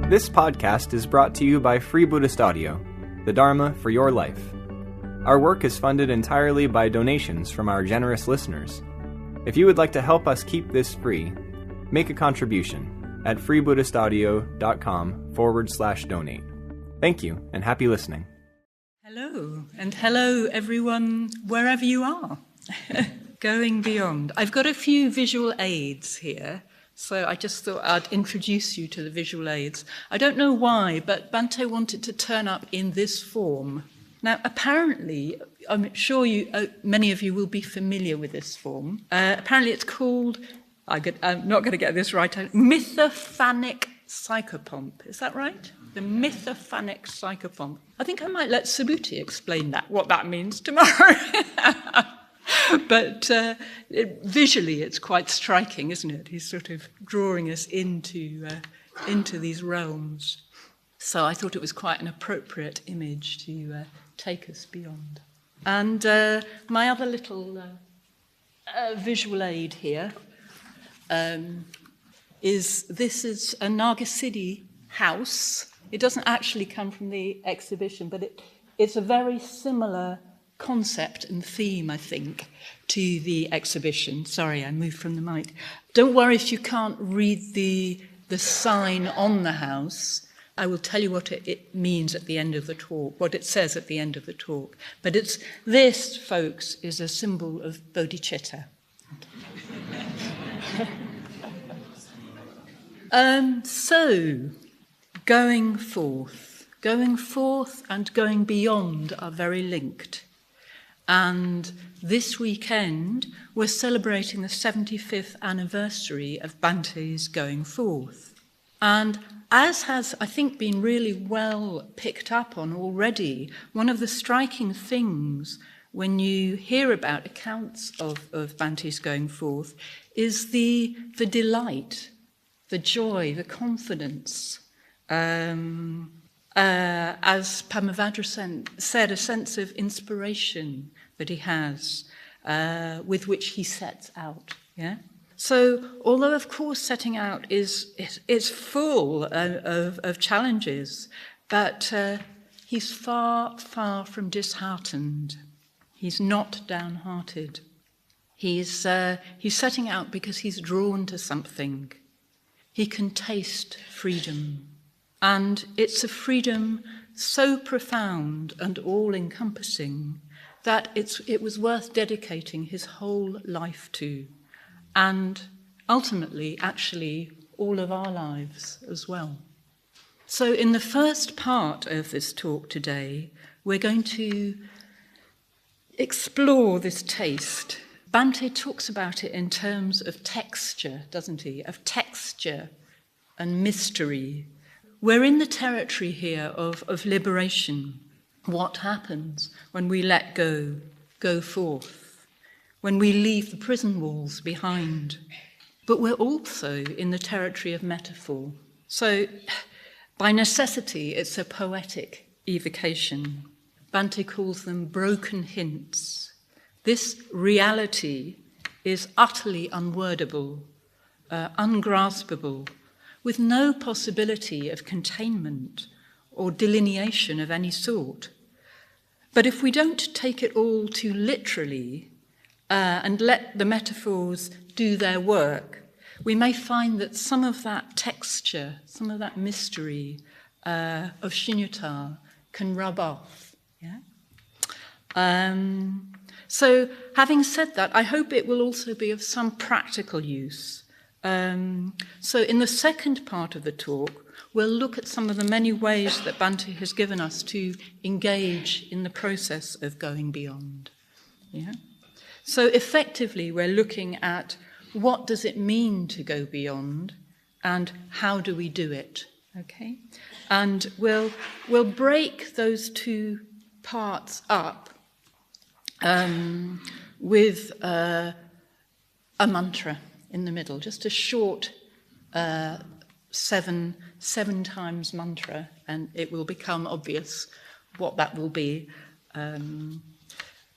This podcast is brought to you by Free Buddhist Audio, the Dharma for your life. Our work is funded entirely by donations from our generous listeners. If you would like to help us keep this free, make a contribution at freebuddhistaudio.com/donate. Thank you, and happy listening. Hello, and hello everyone, wherever you are. Going beyond. I've got a few visual aids here, so I just thought I'd introduce you to the visual aids. I don't know why, but Bhante wanted to turn up in this form. Now, apparently, I'm sure many of you will be familiar with this form. Apparently it's called, I'm not going to get this right, mythophanic psychopomp. Is that right? The mythophanic psychopomp. I think I might let Subhuti explain what that means tomorrow. But visually, it's quite striking, isn't it? He's sort of drawing us into these realms. So I thought it was quite an appropriate image to take us beyond. And my other little visual aid here is a Nagasiddhi house. It doesn't actually come from the exhibition, but it's a very similar concept and theme, I think, to the exhibition. Sorry, I moved from the mic. Don't worry if you can't read the sign on the house. I will tell you what it means at the end of the talk, what it says at the end of the talk. But this, folks, is a symbol of bodhicitta. So, going forth and going beyond are very linked. And this weekend, we're celebrating the 75th anniversary of Bhante's going forth. And as has, I think, been really well picked up on already, one of the striking things when you hear about accounts of Bhante's going forth is the delight, the joy, the confidence. As Pamavajra said, a sense of inspiration that he has, with which he sets out. Yeah. So, although of course setting out is full of challenges, but he's far from disheartened. He's not downhearted. He's setting out because he's drawn to something. He can taste freedom. And it's a freedom so profound and all-encompassing that it was worth dedicating his whole life to, and ultimately, actually, all of our lives as well. So in the first part of this talk today, we're going to explore this taste. Bhante talks about it in terms of texture, doesn't he? Of texture and mystery. We're in the territory here of liberation. What happens when we let go forth, when we leave the prison walls behind? But we're also in the territory of metaphor. So, by necessity, it's a poetic evocation. Bhante calls them broken hints. This reality is utterly unwordable, ungraspable, with no possibility of containment or delineation of any sort. But if we don't take it all too literally and let the metaphors do their work, we may find that some of that texture, some of that mystery of shunyata can rub off. Yeah? So having said that, I hope it will also be of some practical use. So in the second part of the talk, we'll look at some of the many ways that Bhante has given us to engage in the process of going beyond. Yeah? So effectively, we're looking at what does it mean to go beyond and how do we do it, okay? And we'll break those two parts up with a mantra in the middle, just a short seven times mantra, and it will become obvious what that will be.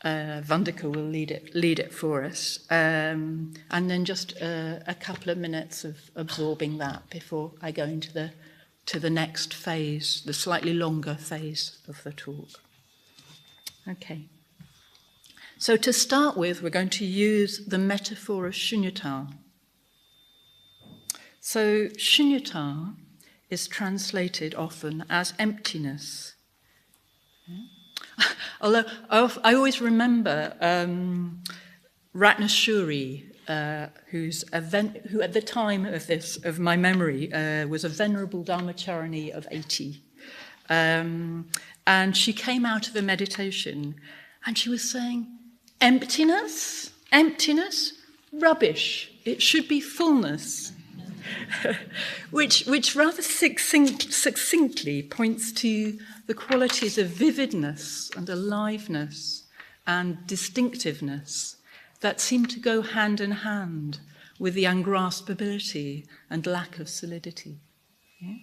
Vandika will lead it for us, and then just a couple of minutes of absorbing that before I go into the to the next phase, the slightly longer phase of the talk. Okay. So to start with, we're going to use the metaphor of shunyata. So shunyata is translated often as emptiness. Although I always remember Ratna Shuri, who at the time of my memory was a venerable Dharmacharani of 80. And she came out of a meditation and she was saying, emptiness, rubbish. It should be fullness. which rather succinctly points to the qualities of vividness and aliveness and distinctiveness that seem to go hand in hand with the ungraspability and lack of solidity. Yeah?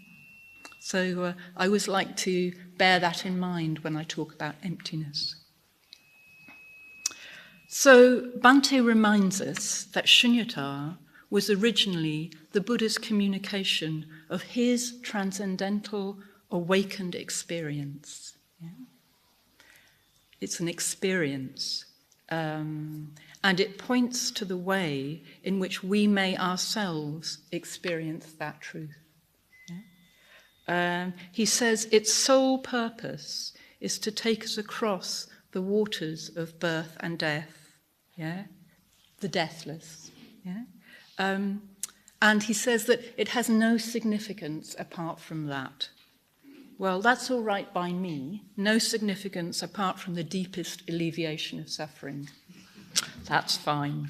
So I always like to bear that in mind when I talk about emptiness. So Bhante reminds us that shunyata was originally the Buddha's communication of his transcendental awakened experience. Yeah? It's an experience, and it points to the way in which we may ourselves experience that truth. Yeah? He says its sole purpose is to take us across the waters of birth and death, yeah? The deathless. Yeah? And he says that it has no significance apart from that. Well, that's all right by me. No significance apart from the deepest alleviation of suffering. That's fine.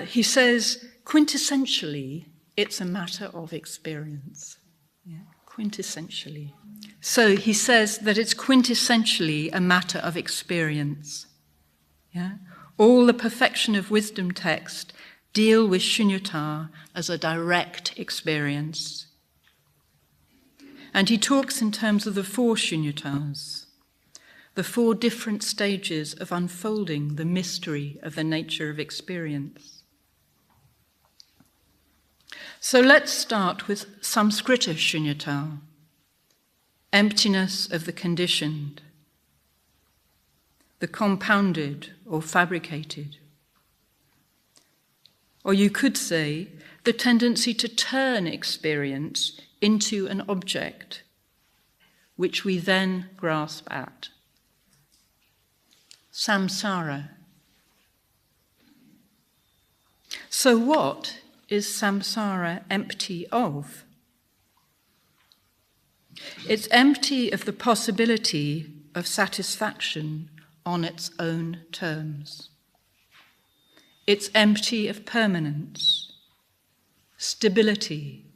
He says, quintessentially, it's a matter of experience. Yeah? Quintessentially. So he says that it's quintessentially a matter of experience. Yeah? All the perfection of wisdom text deal with shunyata as a direct experience. And he talks in terms of the 4 shunyatas, the 4 different stages of unfolding the mystery of the nature of experience. So let's start with samskrita shunyata, emptiness of the conditioned, the compounded or fabricated. Or you could say the tendency to turn experience into an object, which we then grasp at. Samsara. So what is samsara empty of? It's empty of the possibility of satisfaction on its own terms. It's empty of permanence, stability,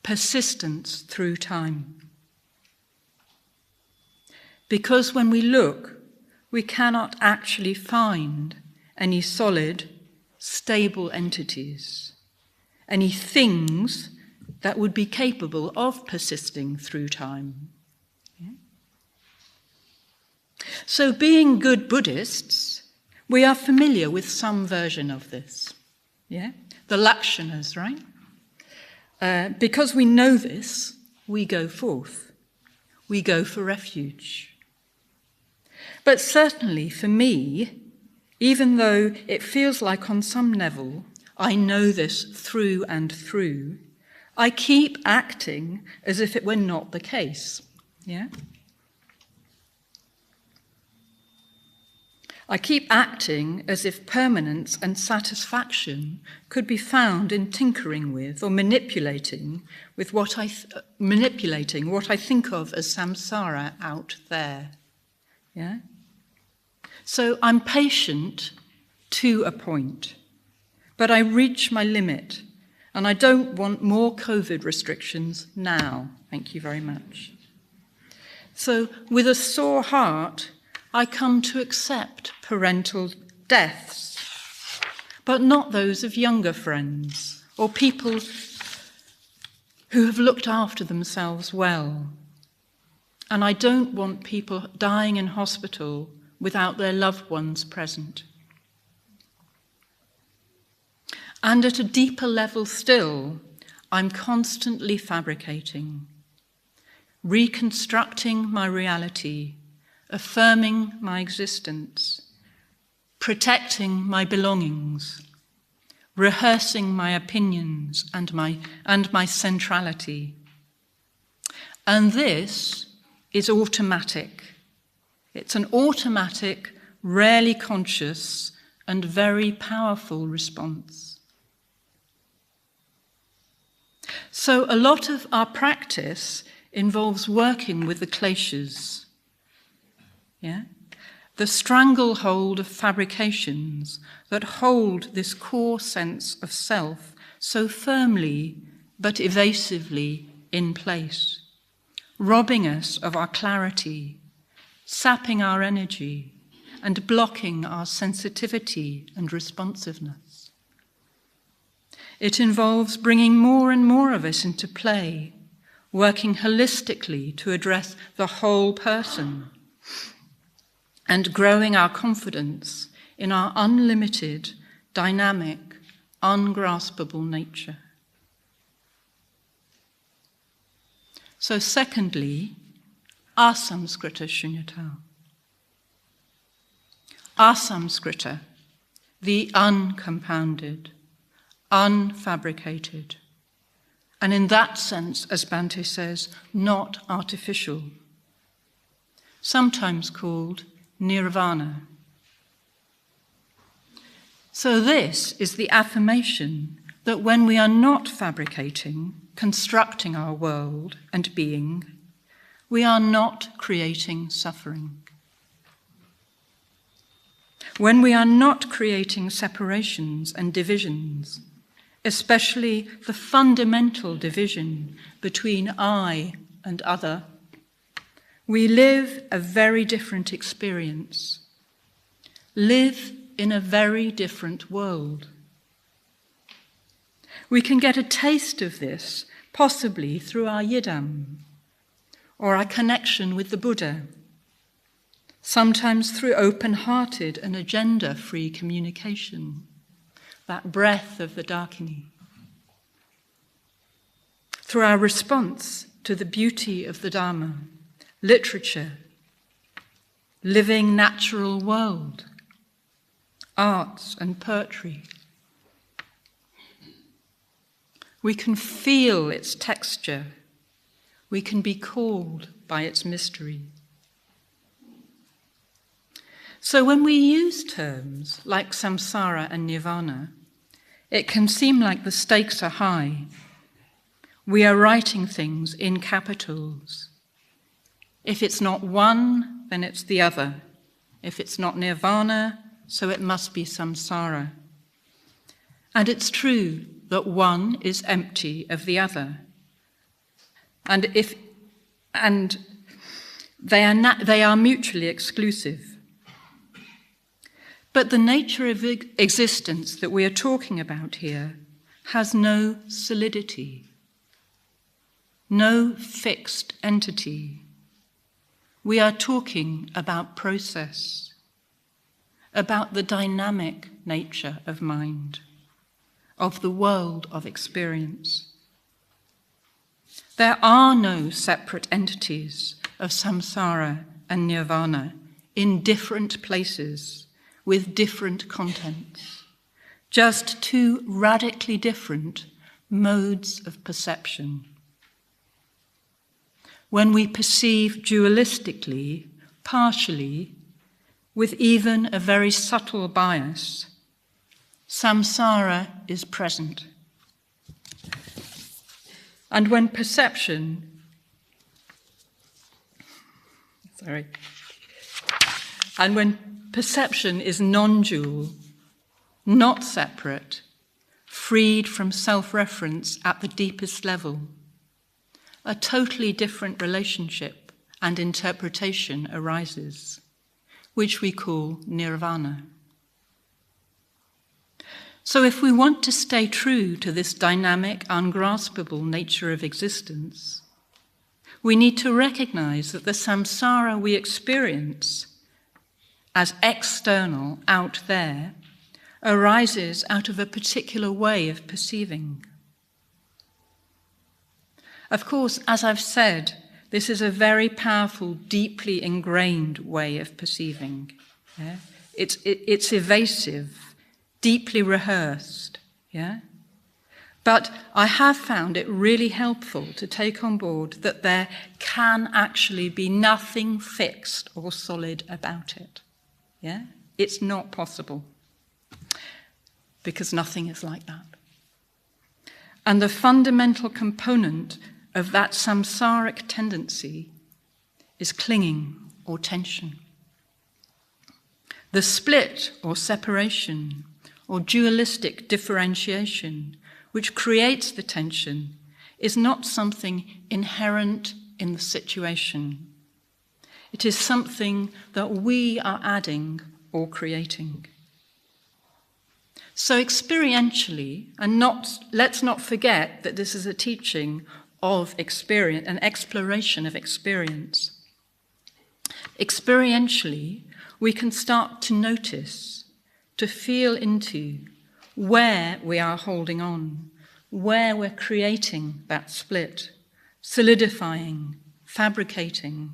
persistence through time. Because when we look, we cannot actually find any solid, stable entities, any things that would be capable of persisting through time. Yeah? So being good Buddhists, we are familiar with some version of this. Yeah? The lakshanas, right? Because we know this, we go forth. We go for refuge. But certainly for me, even though it feels like on some level I know this through and through, I keep acting as if it were not the case. Yeah? I keep acting as if permanence and satisfaction could be found in tinkering with or manipulating what I think of as samsara out there. Yeah? So I'm patient to a point, but I reach my limit, and I don't want more COVID restrictions now. Thank you very much. So with a sore heart, I come to accept parental deaths, but not those of younger friends or people who have looked after themselves well. And I don't want people dying in hospital without their loved ones present. And at a deeper level still, I'm constantly fabricating, reconstructing my reality, affirming my existence, protecting my belongings, rehearsing my opinions and my centrality. And this is automatic. It's an automatic, rarely conscious, and very powerful response. So a lot of our practice involves working with the kleshas, the stranglehold of fabrications that hold this core sense of self so firmly but evasively in place, robbing us of our clarity, sapping our energy, and blocking our sensitivity and responsiveness. It involves bringing more and more of us into play, working holistically to address the whole person, and growing our confidence in our unlimited, dynamic, ungraspable nature. So secondly, asamskrita shunyata. Asamskrita, the uncompounded, unfabricated, and in that sense, as Bhante says, not artificial, sometimes called nirvana. So this is the affirmation that when we are not fabricating, constructing our world and being, we are not creating suffering. When we are not creating separations and divisions, especially the fundamental division between I and other, we live a very different experience, live in a very different world. We can get a taste of this, possibly through our yidam, or our connection with the Buddha, sometimes through open-hearted and agenda-free communication, that breath of the Dakini, through our response to the beauty of the Dharma, literature, living natural world, arts and poetry. We can feel its texture. We can be called by its mystery. So when we use terms like samsara and nirvana, it can seem like the stakes are high. We are writing things in capitals. If it's not one, then it's the other. If it's not nirvana, so it must be samsara. And it's true that one is empty of the other. And they are mutually exclusive. But the nature of existence that we are talking about here has no solidity, no fixed entity. We are talking about process, about the dynamic nature of mind, of the world of experience. There are no separate entities of samsara and nirvana in different places with different contents, just two radically different modes of perception. When we perceive dualistically, partially, with even a very subtle bias, samsara is present. And when perception is non-dual, not separate, freed from self-reference at the deepest level, a totally different relationship and interpretation arises, which we call nirvana. So if we want to stay true to this dynamic, ungraspable nature of existence, we need to recognize that the samsara we experience as external, out there, arises out of a particular way of perceiving. Of course, as I've said, this is a very powerful, deeply ingrained way of perceiving. Yeah? It's evasive, deeply rehearsed. Yeah? But I have found it really helpful to take on board that there can actually be nothing fixed or solid about it. Yeah? It's not possible, because nothing is like that. And the fundamental component of that samsaric tendency is clinging or tension. The split or separation or dualistic differentiation which creates the tension is not something inherent in the situation. It is something that we are adding or creating. So experientially, and let's not forget that this is a teaching of experience, an exploration of experience. Experientially, we can start to notice, to feel into where we are holding on, where we're creating that split, solidifying, fabricating,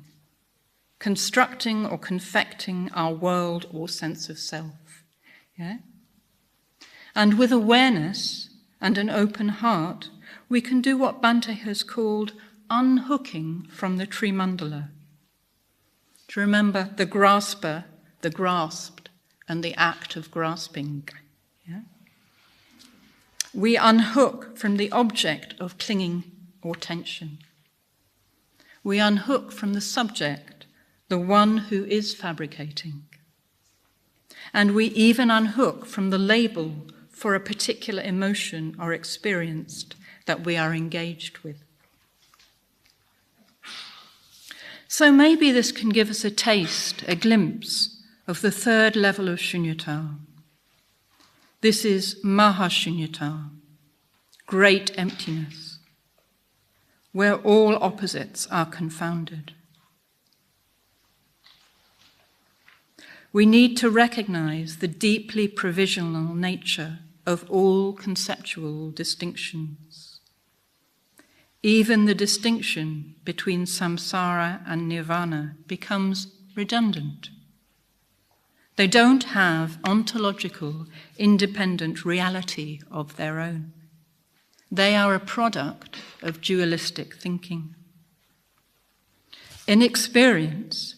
constructing or confecting our world or sense of self. Yeah? And with awareness and an open heart, we can do what Bhante has called unhooking from the Trimandala. Do you remember the grasper, the grasped, and the act of grasping? Yeah? We unhook from the object of clinging or tension. We unhook from the subject, the one who is fabricating. And we even unhook from the label for a particular emotion or experience that we are engaged with. So maybe this can give us a taste, a glimpse of the third level of shunyata. This is mahashunyata, great emptiness, where all opposites are confounded. We need to recognize the deeply provisional nature of all conceptual distinctions. Even the distinction between samsara and nirvana becomes redundant. They don't have ontological, independent reality of their own. They are a product of dualistic thinking. In experience,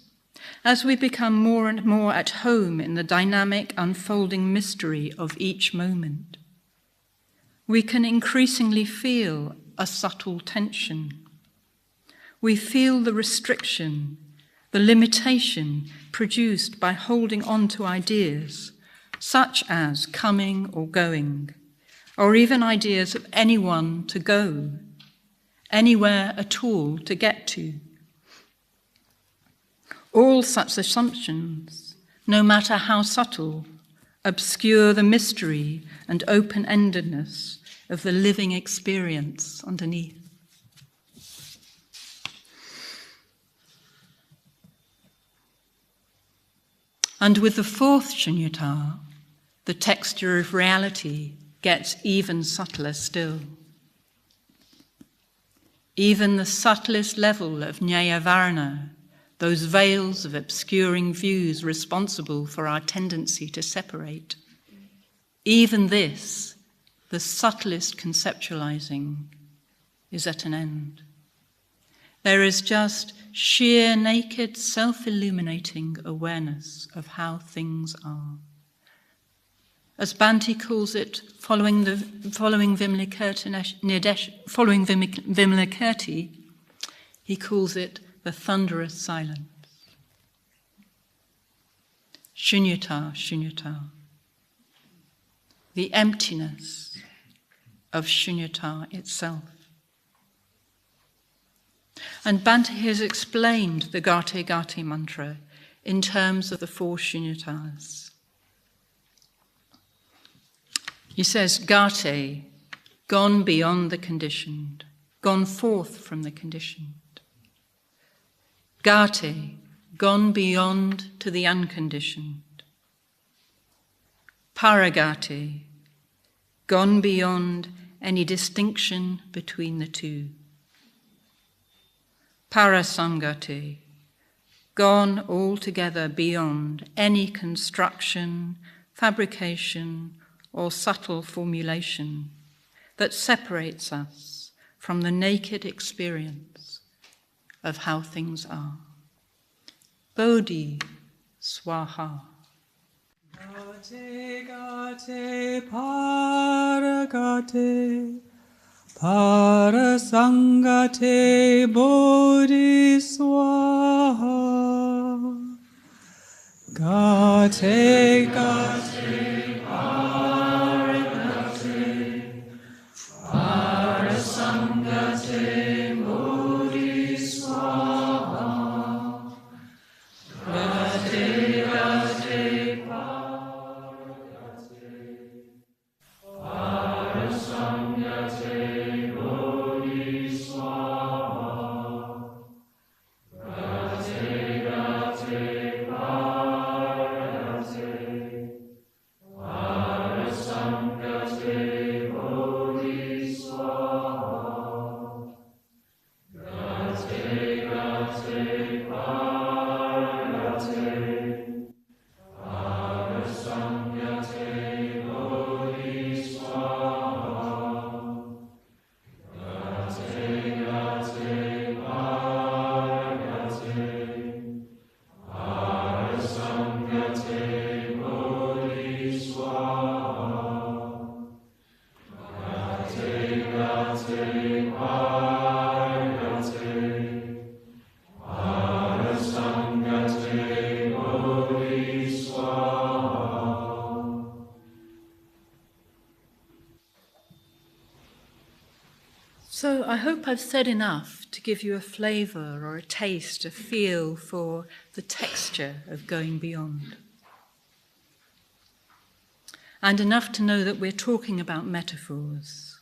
as we become more and more at home in the dynamic, unfolding mystery of each moment, we can increasingly feel a subtle tension. We feel the restriction, the limitation produced by holding on to ideas such as coming or going, or even ideas of anyone to go, anywhere at all to get to. All such assumptions, no matter how subtle, obscure the mystery and open-endedness of the living experience underneath. And with the fourth shunyata, the texture of reality gets even subtler still. Even the subtlest level of Nyaya-varana, those veils of obscuring views responsible for our tendency to separate, even this, the subtlest conceptualizing, is at an end. There is just sheer, naked, self-illuminating awareness of how things are. As Bhante calls it, following Vimalakirti, he calls it the thunderous silence. Shunyata, shunyata. The emptiness of shunyata itself. And Bhante has explained the Gate Gate mantra in terms of the four shunyatas. He says, Gate, gone beyond the conditioned, gone forth from the conditioned. Gate, gone beyond to the unconditioned. Paragate, gone beyond any distinction between the two. parasangati, gone altogether beyond any construction, fabrication, or subtle formulation that separates us from the naked experience of how things are. Bodhi Swaha. Gate, gate, paragate, parasangate, bodhi swaha. Gate, gate, paragate, parasangate, bodhi swaha. Gate, gate, So I hope I've said enough to give you a flavour or a taste, a feel for the texture of going beyond. And enough to know that we're talking about metaphors.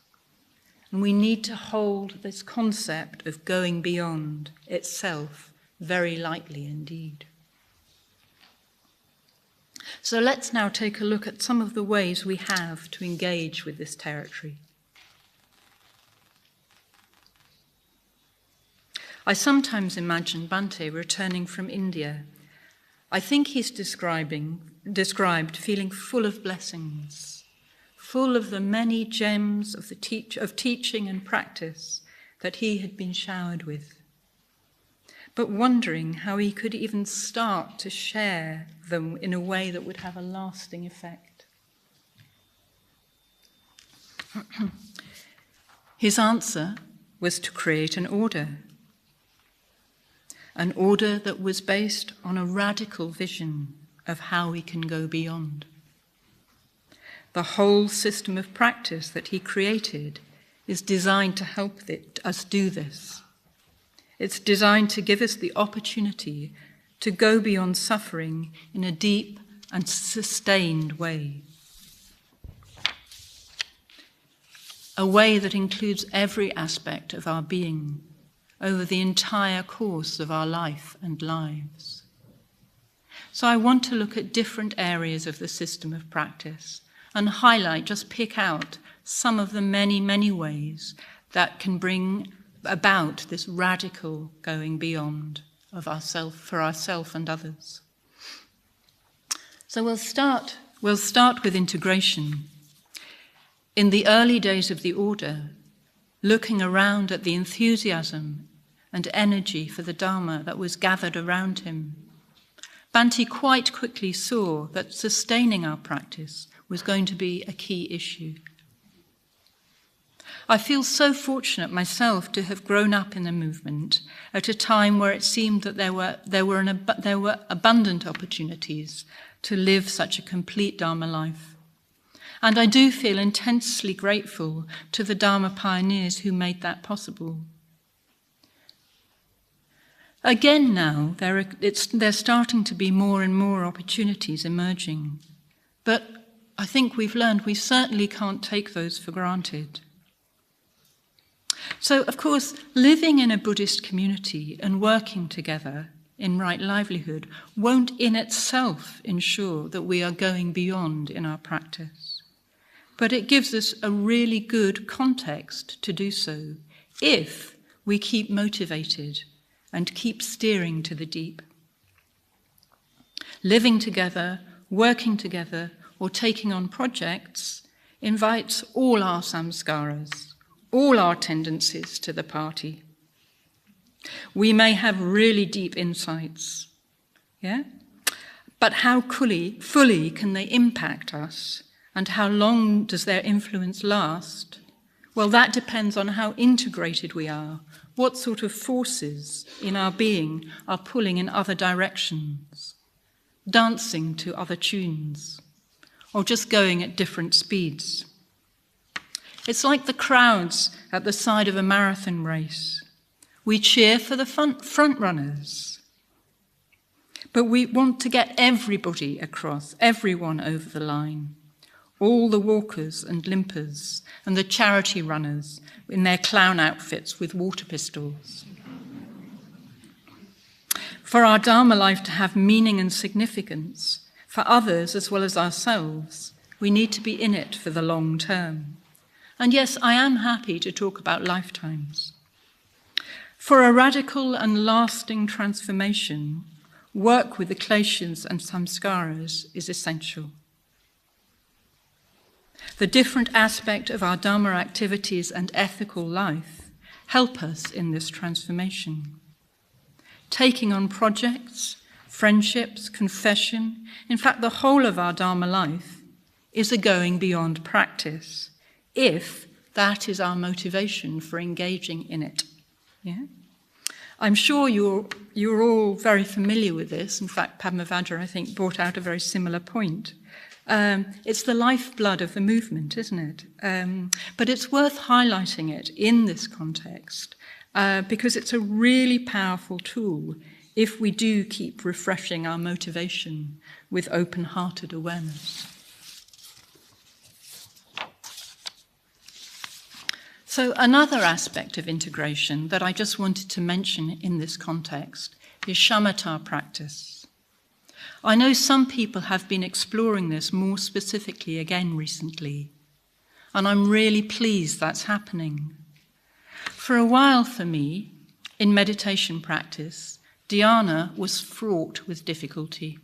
And we need to hold this concept of going beyond itself very lightly indeed. So let's now take a look at some of the ways we have to engage with this territory. I sometimes imagine Bhante returning from India. I think he's described feeling full of blessings, full of the many gems of teaching and practice that he had been showered with, but wondering how he could even start to share them in a way that would have a lasting effect. His answer was to create an order that was based on a radical vision of how we can go beyond. The whole system of practice that he created is designed to help us do this. It's designed to give us the opportunity to go beyond suffering in a deep and sustained way. A way that includes every aspect of our being, over the entire course of our life and lives. So I want to look at different areas of the system of practice and pick out some of the many, many ways that can bring about this radical going beyond of ourself, for ourself and others. So we'll start with integration. In the early days of the order, looking around at the enthusiasm and energy for the Dharma that was gathered around him, Bhante quite quickly saw that sustaining our practice was going to be a key issue. I feel so fortunate myself to have grown up in the movement at a time where it seemed that there were abundant opportunities to live such a complete Dharma life. And I do feel intensely grateful to the Dharma pioneers who made that possible. Again now, there's starting to be more and more opportunities emerging. But I think we've learned we certainly can't take those for granted. So, of course, living in a Buddhist community and working together in right livelihood won't in itself ensure that we are going beyond in our practice. But it gives us a really good context to do so if we keep motivated and keep steering to the deep. Living together, working together, or taking on projects invites all our samskaras, all our tendencies to the party. We may have really deep insights, yeah? But how fully can they impact us, and how long does their influence last? Well, that depends on how integrated we are, what sort of forces in our being are pulling in other directions, dancing to other tunes, or just going at different speeds. It's like the crowds at the side of a marathon race. We cheer for the front runners, but we want to get everybody across, everyone over the line. All the walkers and limpers and the charity runners in their clown outfits with water pistols. For our Dharma life to have meaning and significance, for others as well as ourselves, we need to be in it for the long term. And yes, I am happy to talk about lifetimes. For a radical and lasting transformation, work with the kleshas and samskaras is essential. The different aspect of our Dharma activities and ethical life help us in this transformation. Taking on projects, friendships, confession, in fact the whole of our Dharma life is a going beyond practice, if that is our motivation for engaging in it. Yeah? I'm sure you're all very familiar with this. In fact, Padmavajra, I think, brought out a very similar point. It's the lifeblood of the movement, isn't it? But it's worth highlighting it in this context because it's a really powerful tool if we do keep refreshing our motivation with open-hearted awareness. So another aspect of integration that I just wanted to mention in this context is shamatha practice. I know some people have been exploring this more specifically again recently, and I'm really pleased that's happening. For a while for me, in meditation practice, dhyana was fraught with difficulty.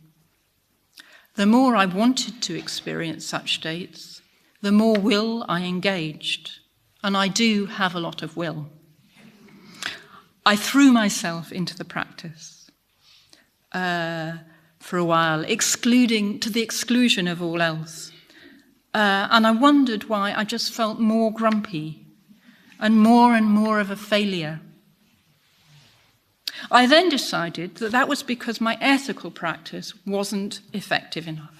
The more I wanted to experience such states, the more will I engaged. And I do have a lot of will. I threw myself into the practice for a while, to the exclusion of all else. And I wondered why I just felt more grumpy and more of a failure. I then decided that that was because my ethical practice wasn't effective enough.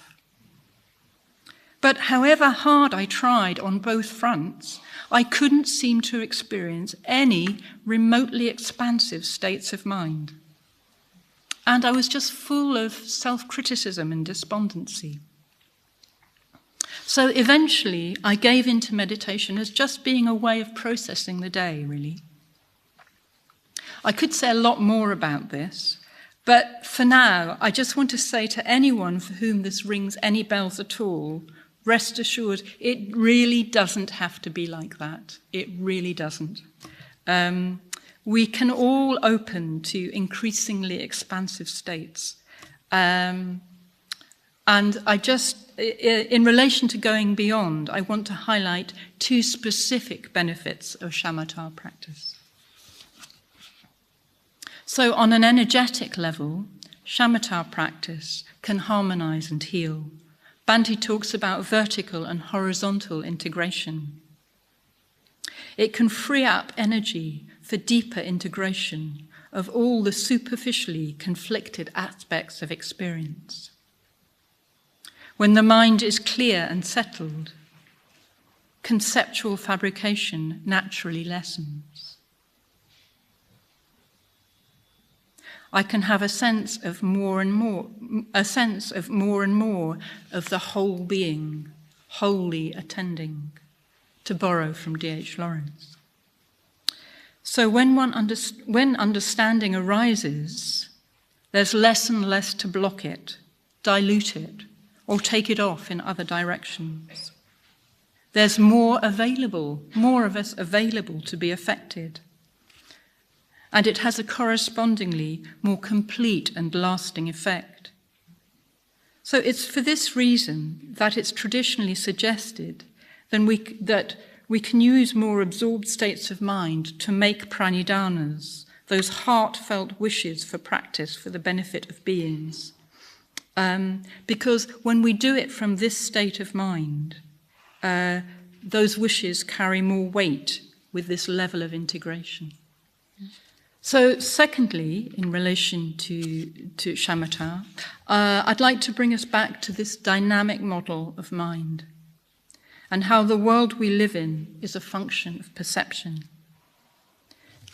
But however hard I tried on both fronts, I couldn't seem to experience any remotely expansive states of mind. And I was just full of self-criticism and despondency. So eventually, I gave into meditation as just being a way of processing the day, really. I could say a lot more about this, but for now, I just want to say to anyone for whom this rings any bells at all, rest assured, it really doesn't have to be like that. It really doesn't. We can all open to increasingly expansive states. And I just, in relation to going beyond, I want to highlight two specific benefits of shamatha practice. So on an energetic level, shamatha practice can harmonize and heal. Bhante talks about vertical and horizontal integration. It can free up energy for deeper integration of all the superficially conflicted aspects of experience. When the mind is clear and settled, conceptual fabrication naturally lessens. I can have a sense of more and more of the whole being, wholly attending, to borrow from D.H. Lawrence. So when understanding arises, there's less and less to block it, dilute it, or take it off in other directions. There's more of us available to be affected. and it has a correspondingly more complete and lasting effect. So it's for this reason that it's traditionally suggested that we can use more absorbed states of mind to make pranidhanas, those heartfelt wishes for practice for the benefit of beings. Because when we do it from this state of mind, those wishes carry more weight with this level of integration. So secondly, in relation to shamatha, I'd like to bring us back to this dynamic model of mind and how the world we live in is a function of perception.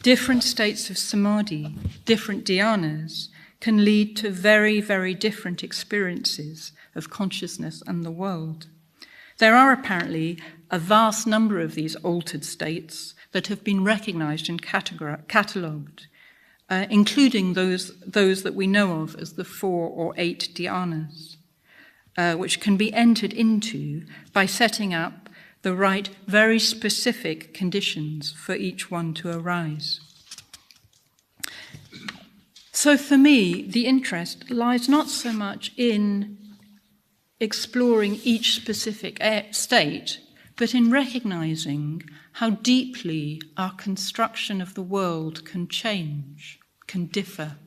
Different states of samadhi, different dhyanas, can lead to very, very different experiences of consciousness and the world. There are apparently a vast number of these altered states that have been recognized and catalogued, including those that we know of as the 4 or 8 dhyanas, which can be entered into by setting up the right, very specific conditions for each one to arise. So for me, the interest lies not so much in exploring each specific state, but in recognizing how deeply our construction of the world can change, can differ.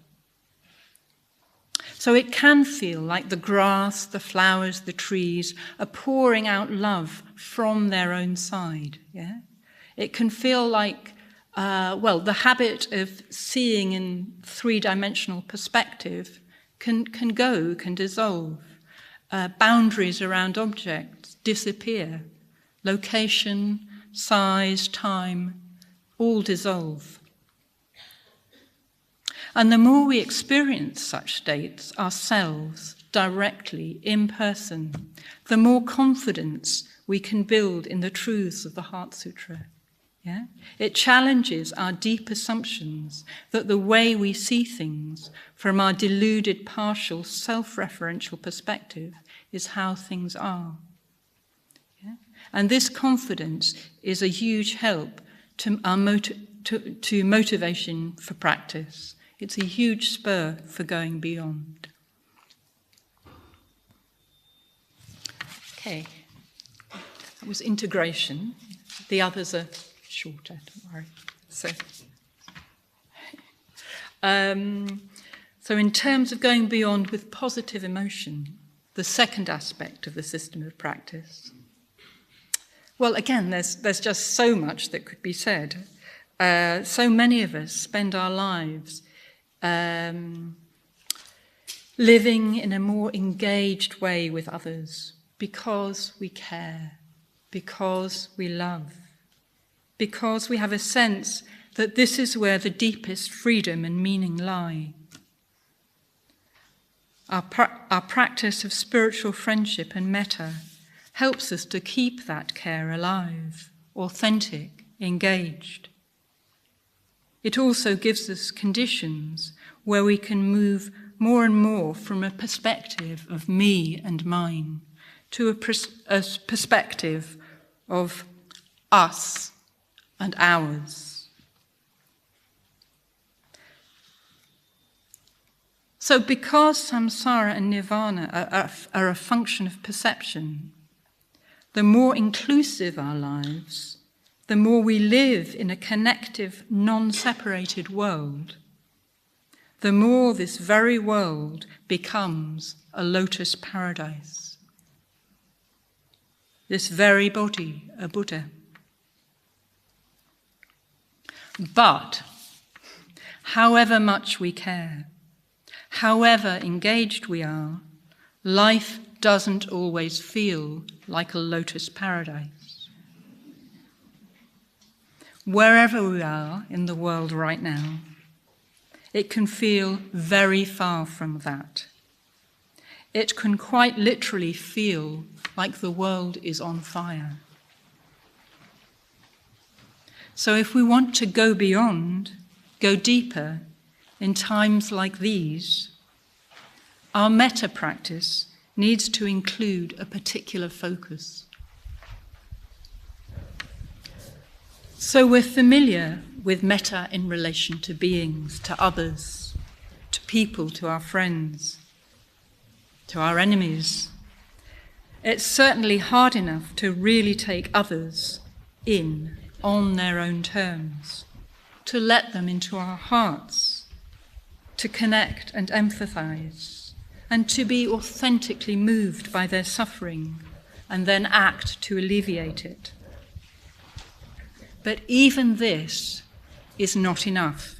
So it can feel like the grass, the flowers, the trees are pouring out love from their own side. Yeah? It can feel like, the habit of seeing in 3-dimensional perspective can dissolve. Boundaries around objects disappear. Location, size, time, all dissolve. And the more we experience such states ourselves, directly, in person, the more confidence we can build in the truths of the Heart Sutra. Yeah? It challenges our deep assumptions that the way we see things from our deluded, partial, self-referential perspective is how things are. Yeah? And this confidence is a huge help to our motivation for practice. It's a huge spur for going beyond. Okay, that was integration. The others are shorter, don't worry. So in terms of going beyond with positive emotion, the second aspect of the system of practice, well, again, there's just so much that could be said. So many of us spend our lives living in a more engaged way with others because we care, because we love, because we have a sense that this is where the deepest freedom and meaning lie. Our practice of spiritual friendship and metta helps us to keep that care alive, authentic, engaged. It also gives us conditions where we can move more and more from a perspective of me and mine to a perspective of us and ours. So because samsara and nirvana are a function of perception, the more inclusive our lives, the more we live in a connective, non-separated world, the more this very world becomes a lotus paradise. This very body, a Buddha. But, however much we care, however engaged we are, life doesn't always feel like a lotus paradise. Wherever we are in the world right now, it can feel very far from that. It can quite literally feel like the world is on fire. So if we want to go beyond, go deeper in times like these, our metta practice needs to include a particular focus. So we're familiar with metta in relation to beings, to others, to people, to our friends, to our enemies. It's certainly hard enough to really take others in on their own terms, to let them into our hearts, to connect and empathize, and to be authentically moved by their suffering and then act to alleviate it. But even this is not enough.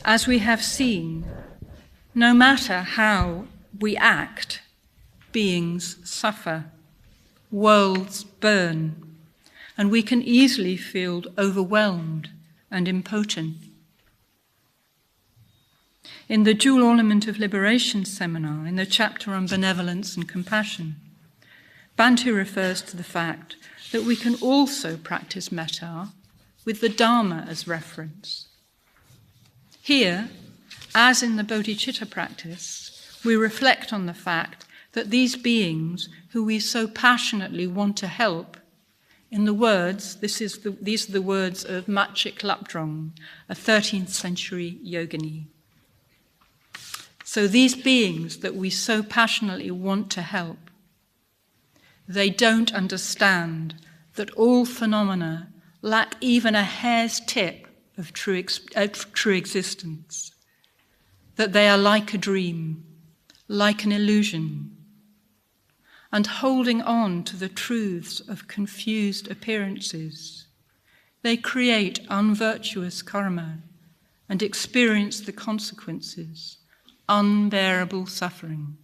As we have seen, no matter how we act, beings suffer, worlds burn, and we can easily feel overwhelmed and impotent. In the Dual Ornament of Liberation seminar, in the chapter on benevolence and compassion, Bhante refers to the fact that we can also practice metta with the Dharma as reference. Here, as in the bodhicitta practice, we reflect on the fact that these beings who we so passionately want to help, in the words, these are the words of Matchik Lapdrong, a 13th century yogini. So these beings that we so passionately want to help, they don't understand that all phenomena lack even a hair's tip of true existence, that they are like a dream, like an illusion, and holding on to the truths of confused appearances, they create unvirtuous karma and experience the consequences, unbearable suffering.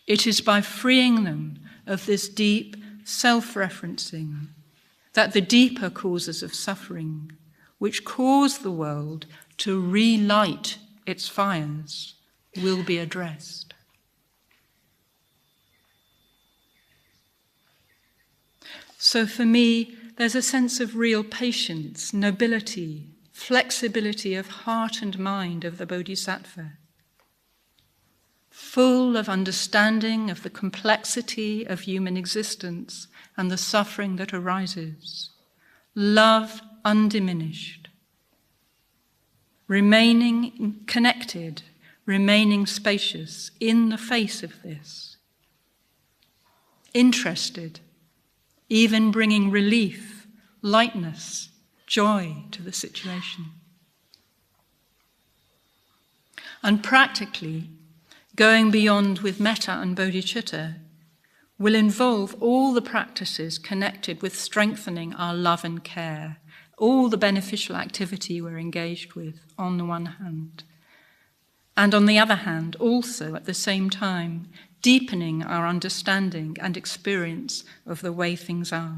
It is by freeing them of this deep self-referencing that the deeper causes of suffering, which cause the world to relight its fires, will be addressed. So for me, there's a sense of real patience, nobility, flexibility of heart and mind of the Bodhisattva, full of understanding of the complexity of human existence and the suffering that arises, love undiminished, remaining connected, remaining spacious in the face of this, interested, even bringing relief, lightness, joy to the situation. And practically, going beyond with metta and bodhicitta will involve all the practices connected with strengthening our love and care, all the beneficial activity we're engaged with on the one hand, and on the other hand, also at the same time, deepening our understanding and experience of the way things are.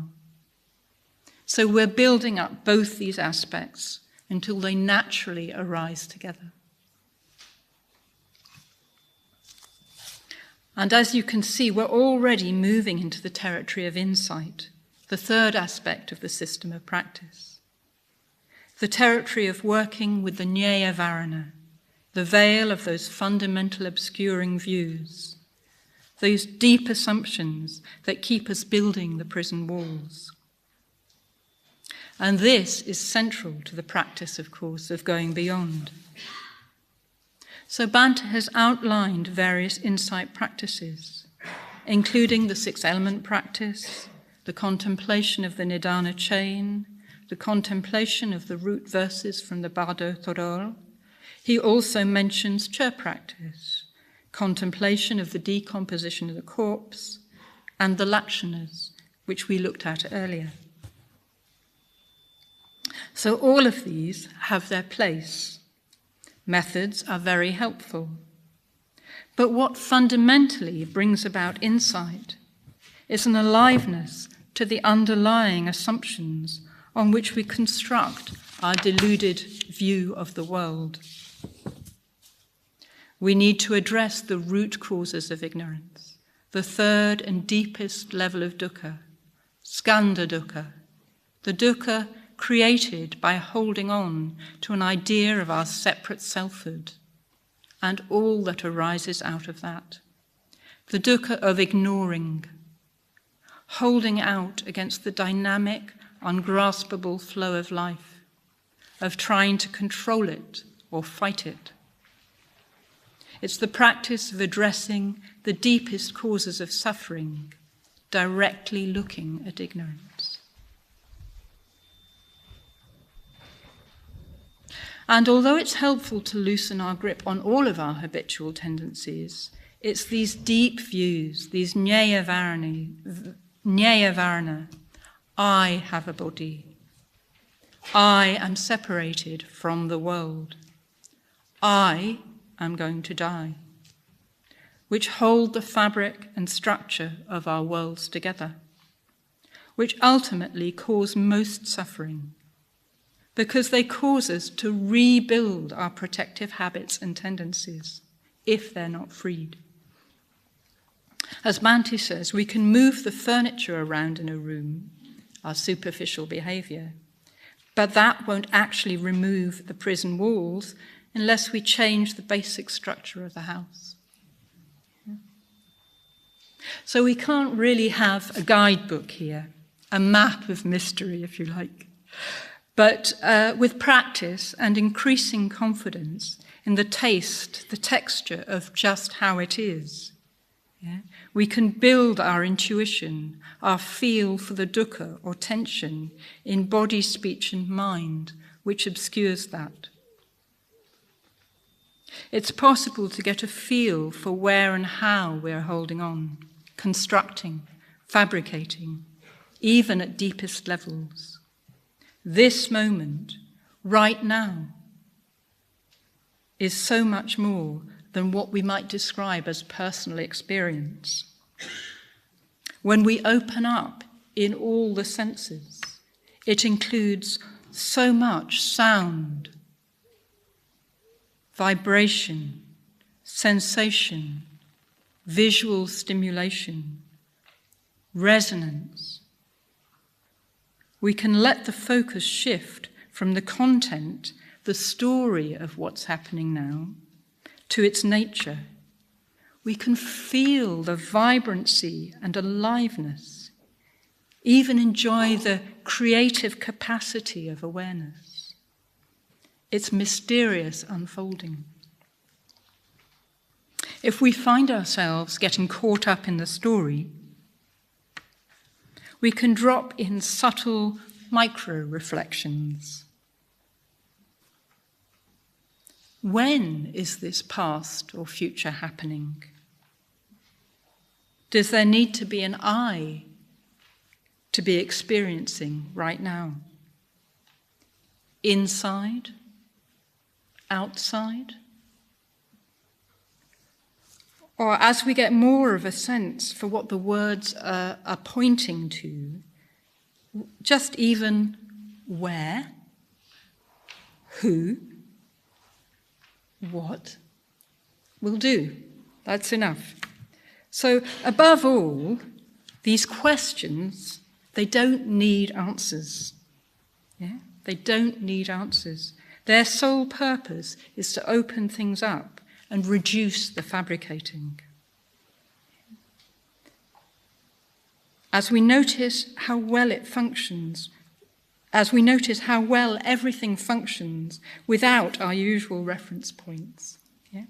So we're building up both these aspects until they naturally arise together. And as you can see, we're already moving into the territory of insight, the third aspect of the system of practice. The territory of working with the Nyaya Varana, the veil of those fundamental obscuring views, those deep assumptions that keep us building the prison walls. And this is central to the practice, of course, of going beyond. So Bhante has outlined various insight practices, including the six-element practice, the contemplation of the Nidana chain, the contemplation of the root verses from the Bardo Thodol. He also mentions Chur practice, contemplation of the decomposition of the corpse, and the lakshanas, which we looked at earlier. So all of these have their place. Methods are very helpful. But what fundamentally brings about insight is an aliveness to the underlying assumptions on which we construct our deluded view of the world. We need to address the root causes of ignorance, the third and deepest level of dukkha, skandha dukkha, the dukkha created by holding on to an idea of our separate selfhood and all that arises out of that, the dukkha of ignoring, holding out against the dynamic, ungraspable flow of life, of trying to control it or fight it. It's the practice of addressing the deepest causes of suffering, directly looking at ignorance. And although it's helpful to loosen our grip on all of our habitual tendencies, it's these deep views, these Vijayamala, I have a body. I am separated from the world. I am going to die, which hold the fabric and structure of our worlds together, which ultimately cause most suffering, because they cause us to rebuild our protective habits and tendencies, if they're not freed. As Bhante says, we can move the furniture around in a room, our superficial behaviour, but that won't actually remove the prison walls unless we change the basic structure of the house. So we can't really have a guidebook here, a map of mystery, if you like. But with practice and increasing confidence in the taste, the texture of just how it is, we can build our intuition, our feel for the dukkha or tension in body, speech and mind, which obscures that. It's possible to get a feel for where and how we're holding on, constructing, fabricating, even at deepest levels. This moment, right now, is so much more than what we might describe as personal experience. When we open up in all the senses, it includes so much sound, vibration, sensation, visual stimulation, resonance. We can let the focus shift from the content, the story of what's happening now, to its nature. We can feel the vibrancy and aliveness, even enjoy the creative capacity of awareness. It's mysterious unfolding. If we find ourselves getting caught up in the story, we can drop in subtle micro-reflections. When is this past or future happening? Does there need to be an I to be experiencing right now? Inside? Outside? Or as we get more of a sense for what the words are pointing to, just even where, who, what will do. That's enough. So above all, these questions, they don't need answers. Yeah? They don't need answers. Their sole purpose is to open things up and reduce the fabricating. As we notice how well it functions, as we notice how well everything functions without our usual reference points. Yeah?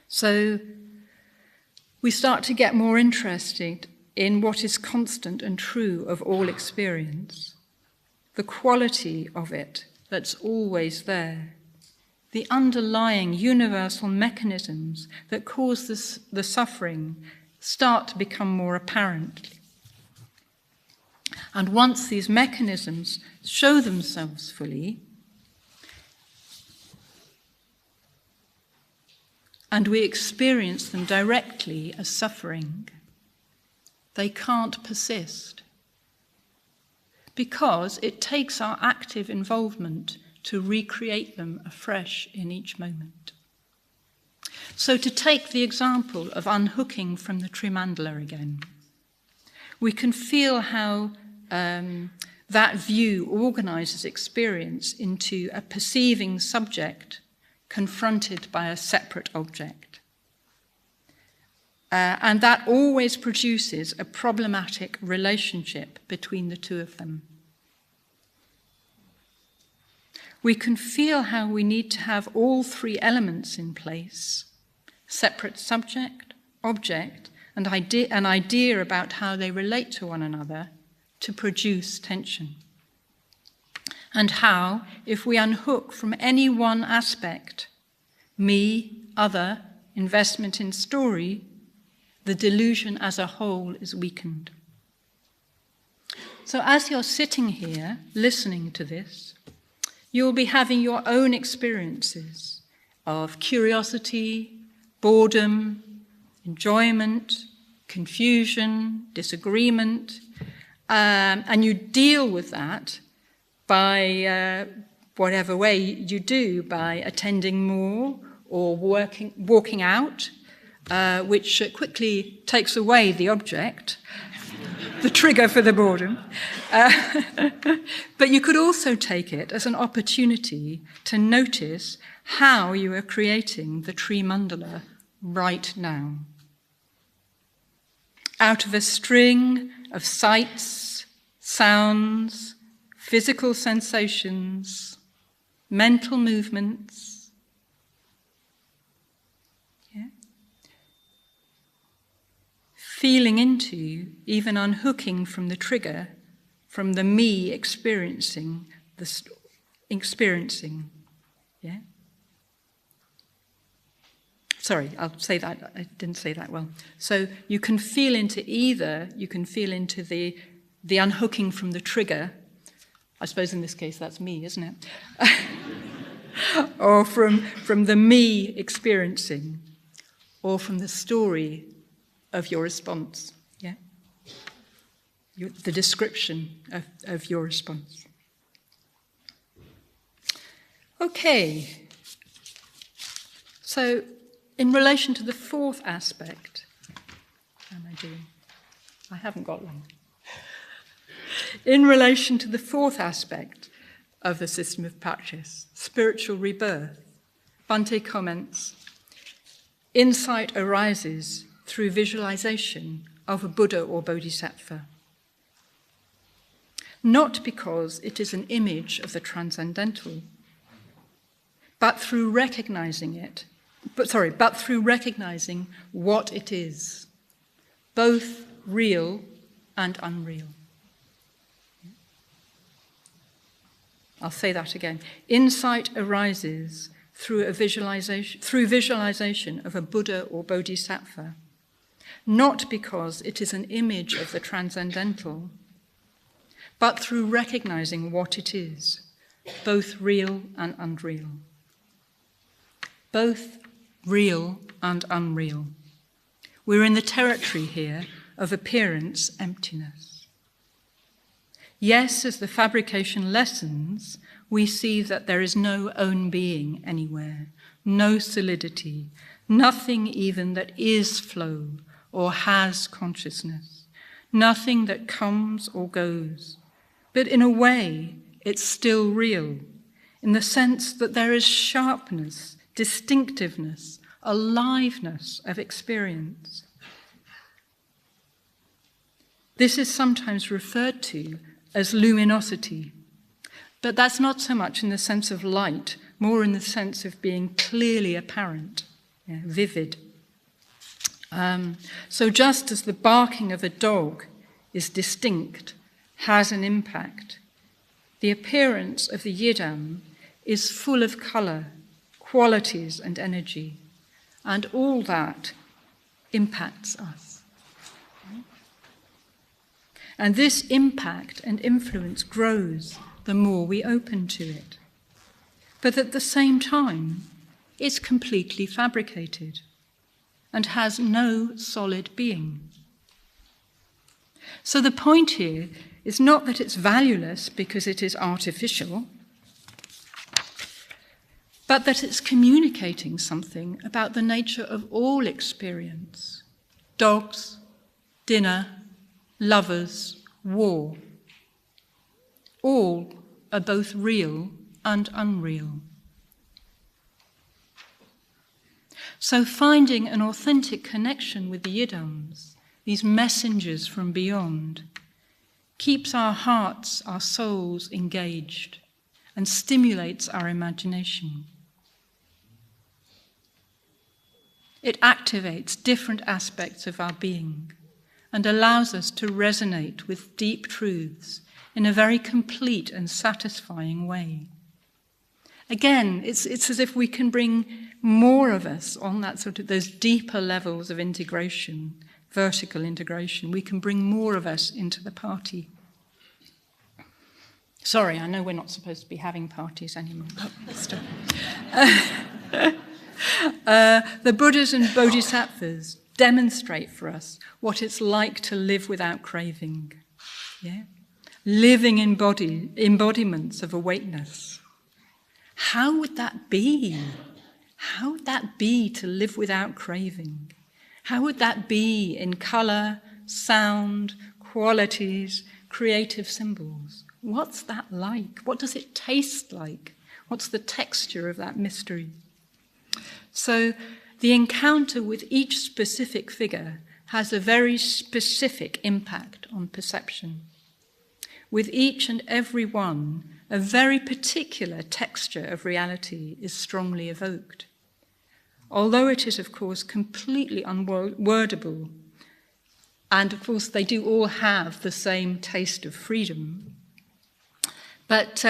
So we start to get more interested in what is constant and true of all experience, the quality of it that's always there, the underlying universal mechanisms that cause the suffering start to become more apparent. And once these mechanisms show themselves fully, and we experience them directly as suffering, they can't persist, because it takes our active involvement to recreate them afresh in each moment. So to take the example of unhooking from the Trimandala again, we can feel how that view organises experience into a perceiving subject confronted by a separate object. And that always produces a problematic relationship between the two of them. We can feel how we need to have all three elements in place: separate subject, object, and an idea about how they relate to one another, to produce tension. And how, if we unhook from any one aspect, me, other, investment in story, the delusion as a whole is weakened. So as you're sitting here listening to this, you'll be having your own experiences of curiosity, boredom, enjoyment, confusion, disagreement, and you deal with that by whatever way you do, by attending more or walking out, which quickly takes away the object, the trigger for the boredom. But you could also take it as an opportunity to notice how you are creating the tree mandala right now. Out of a string of sights, sounds, physical sensations, mental movements. Yeah? Feeling into, even unhooking from the trigger, from the me experiencing, yeah? Sorry, I'll say that, I didn't say that well. So you can feel into the unhooking from the trigger. I suppose in this case that's me, isn't it? Or from the me experiencing, or from the story of your response, yeah? The description of your response. Okay. So, in relation to the fourth aspect, how am I doing? I haven't got long. In relation to the fourth aspect of the system of practice, spiritual rebirth, Bhante comments, insight arises through visualization of a Buddha or Bodhisattva, not because it is an image of the transcendental, but through recognizing what it is, both real and unreal. I'll say that again. Insight arises through visualization of a Buddha or Bodhisattva, not because it is an image of the transcendental, but through recognizing what it is, both real and unreal. Both real and unreal. We're in the territory here of appearance emptiness. Yes, as the fabrication lessens, we see that there is no own being anywhere, no solidity, nothing even that is flow or has consciousness, nothing that comes or goes. But in a way, it's still real, in the sense that there is sharpness, distinctiveness, aliveness of experience. This is sometimes referred to as luminosity, but that's not so much in the sense of light, more in the sense of being clearly apparent, vivid. So just as the barking of a dog is distinct, has an impact, the appearance of the yidam is full of colour, qualities and energy, and all that impacts us. And this impact and influence grows the more we open to it. But at the same time, it's completely fabricated and has no solid being. So the point here is not that it's valueless because it is artificial, but that it's communicating something about the nature of all experience. Dogs, dinner, lovers, war. All are both real and unreal. So finding an authentic connection with the yidams, these messengers from beyond, keeps our hearts, our souls engaged and stimulates our imagination. It activates different aspects of our being and allows us to resonate with deep truths in a very complete and satisfying way. Again, it's as if we can bring more of us on that sort of those deeper levels of integration, vertical integration. We can bring more of us into the party. Sorry, I know we're not supposed to be having parties anymore. The Buddhas and Bodhisattvas demonstrate for us what it's like to live without craving. Yeah? Living embodiments of awakeness. How would that be? How would that be to live without craving? How would that be in colour, sound, qualities, creative symbols? What's that like? What does it taste like? What's the texture of that mystery? So the encounter with each specific figure has a very specific impact on perception. With each and every one, a very particular texture of reality is strongly evoked. Although it is, of course, completely unwordable, and of course they do all have the same taste of freedom, but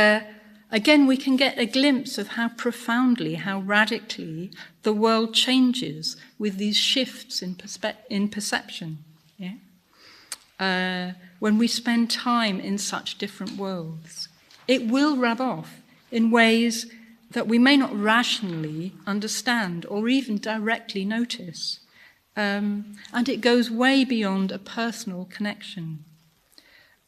again we can get a glimpse of how profoundly, how radically the world changes with these shifts in perception. Yeah? When we spend time in such different worlds, it will rub off in ways that we may not rationally understand or even directly notice. And it goes way beyond a personal connection.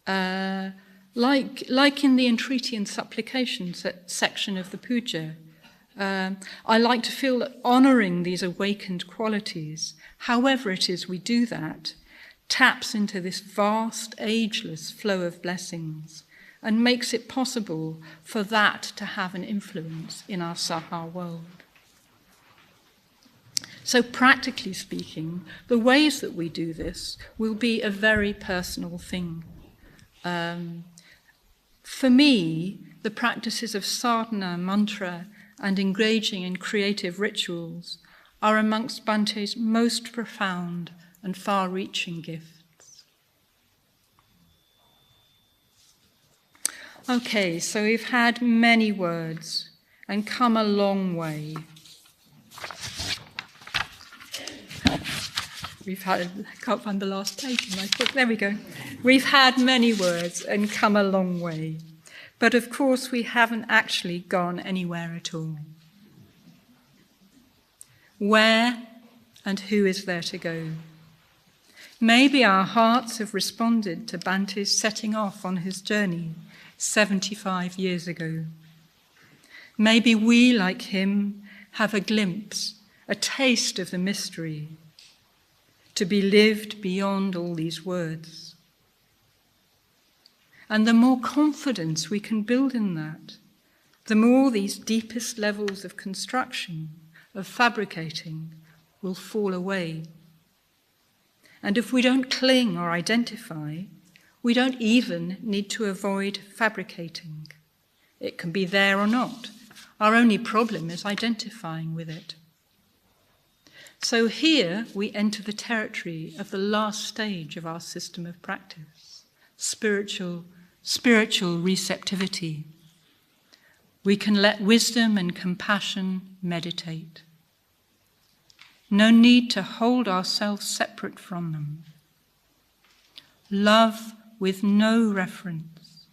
Like in the entreaty and supplication section of the puja, I like to feel that honouring these awakened qualities, however it is we do that, taps into this vast, ageless flow of blessings and makes it possible for that to have an influence in our Saha world. So practically speaking, the ways that we do this will be a very personal thing. For me, the practices of sadhana, mantra, and engaging in creative rituals are amongst Bhante's most profound and far-reaching gifts. Okay, so we've had many words and come a long way. I can't find the last page in my book. There we go. We've had many words and come a long way. But of course, we haven't actually gone anywhere at all. Where and who is there to go? Maybe our hearts have responded to Bhante's setting off on his journey 75 years ago. Maybe we, like him, have a glimpse, a taste of the mystery, to be lived beyond all these words. And the more confidence we can build in that, the more these deepest levels of construction, of fabricating, will fall away. And if we don't cling or identify, we don't even need to avoid fabricating. It can be there or not. Our only problem is identifying with it. So here we enter the territory of the last stage of our system of practice, spiritual receptivity. We can let wisdom and compassion meditate. No need to hold ourselves separate from them. Love with no reference.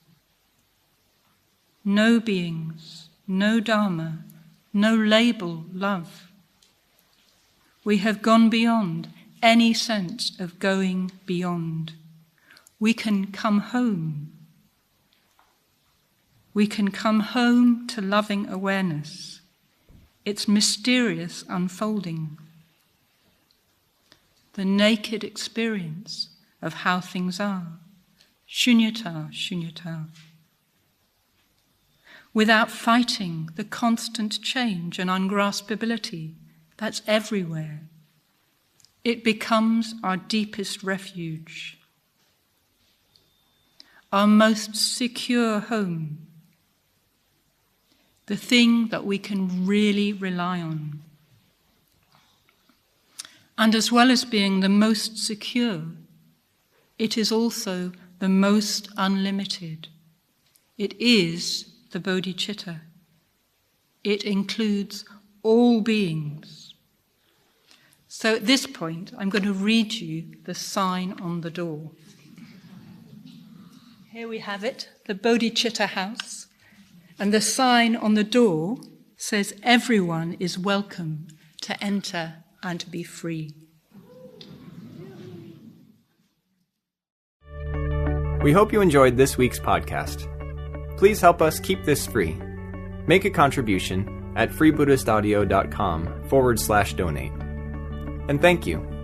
No beings, no dharma, no label love. We have gone beyond any sense of going beyond. We can come home. We can come home to loving awareness, its mysterious unfolding, the naked experience of how things are, shunyata, shunyata, without fighting the constant change and ungraspability That's everywhere. It becomes our deepest refuge, our most secure home, the thing that we can really rely on. And as well as being the most secure, it is also the most unlimited. It is the bodhicitta. It includes all beings. So at this point, I'm going to read you the sign on the door. Here we have it, the bodhicitta house. And the sign on the door says, everyone is welcome to enter and to be free. We hope you enjoyed this week's podcast. Please help us keep this free. Make a contribution at freebuddhistaudio.com/donate. And thank you.